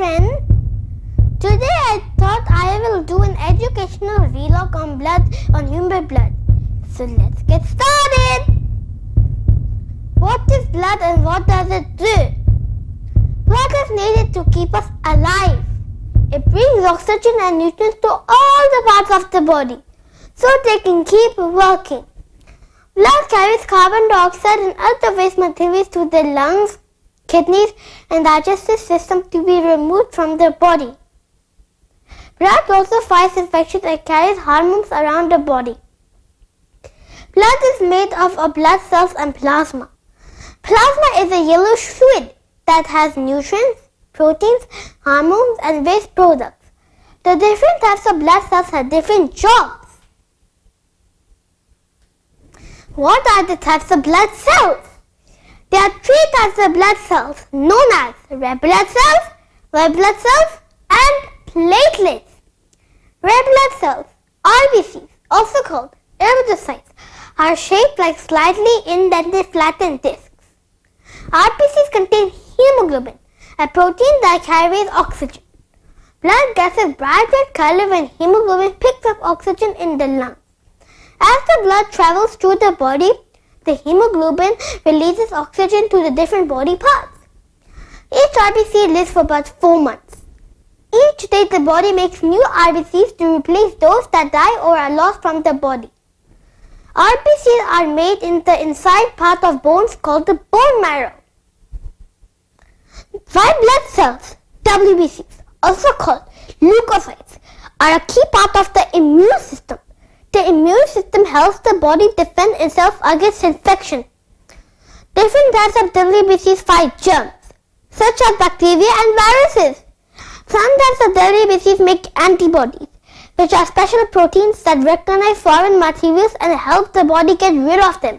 friend. Today I thought I will do an educational vlog on human blood. So let's get started. What is blood and what does it do? Blood is needed to keep us alive. It brings oxygen and nutrients to all the parts of the body so they can keep working. Blood carries carbon dioxide and other waste materials to the lungs, kidneys and digestive system to be removed from the body. Blood also fights infections and carries hormones around the body. Blood is made up of blood cells and plasma. Plasma is a yellowish fluid that has nutrients, proteins, hormones and waste products. The different types of blood cells have different jobs. What are the types of blood cells? There are 3 types of blood cells known as red blood cells, white blood cells and platelets. Red blood cells, RBCs, also called erythrocytes, are shaped like slightly indented flattened discs. RBCs contain hemoglobin, a protein that carries oxygen. Blood gets a bright red color when hemoglobin picks up oxygen in the lungs. As the blood travels through the body, the hemoglobin releases oxygen to the different body parts. Each RBC lives for about 4 months. Each day the body makes new RBCs to replace those that die or are lost from the body. RBCs are made in the inside part of bones called the bone marrow. White blood cells, WBCs, also called leukocytes, are a key part of the immune system. The immune system helps the body defend itself against infection. Different types of WBCs fight germs, such as bacteria and viruses. Some types of WBCs make antibodies, which are special proteins that recognize foreign materials and help the body get rid of them.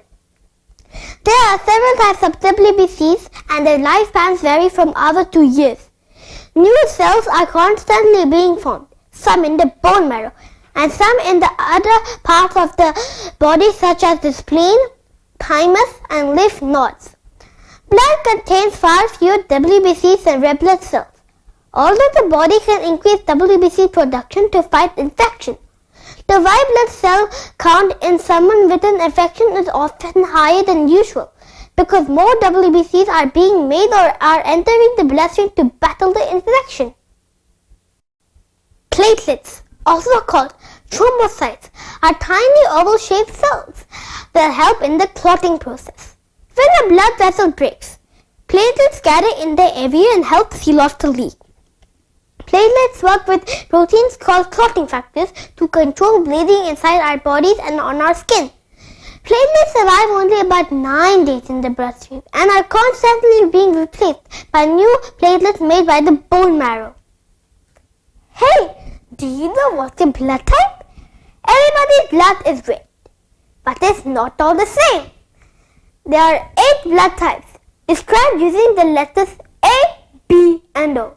There are several types of WBCs and their lifespans vary from hours to years. New cells are constantly being formed, some in the bone marrow and some in the other parts of the body such as the spleen, thymus and lymph nodes. Blood contains far fewer WBCs than red blood cells. Although the body can increase WBC production to fight infection, the white blood cell count in someone with an infection is often higher than usual because more WBCs are being made or are entering the bloodstream to battle the infection. Platelets, also called thrombocytes, are tiny oval-shaped cells that help in the clotting process. When a blood vessel breaks, platelets gather in the area and help seal off the leak. Platelets work with proteins called clotting factors to control bleeding inside our bodies and on our skin. Platelets survive only about 9 days in the bloodstream and are constantly being replaced by new platelets made by the bone marrow. Hey, do you know what's your blood type? Everybody's blood is red, but it's not all the same. There are 8 blood types described using the letters A, B and O.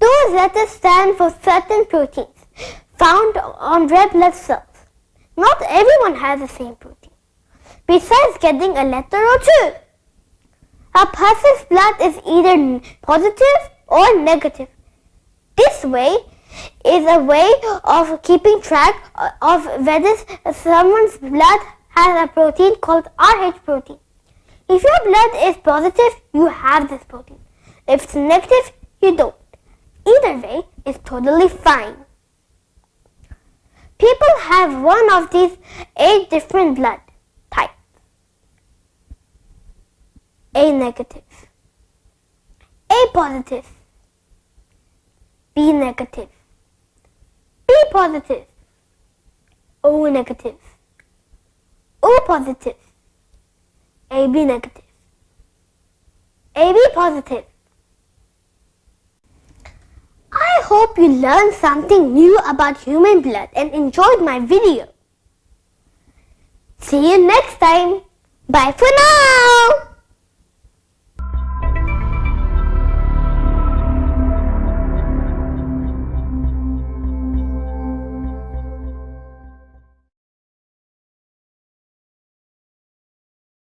Those letters stand for certain proteins found on red blood cells. Not everyone has the same protein, besides getting a letter or 2. A person's blood is either positive or negative. This way is a way of keeping track of whether someone's blood has a protein called Rh protein. If your blood is positive, you have this protein. If it's negative, you don't. Either way is totally fine. People have one of these 8 different blood types. A negative, A positive, B negative, B positive, O negative, O positive, AB negative, AB positive. I hope you learned something new about human blood and enjoyed my video. See you next time. Bye for now.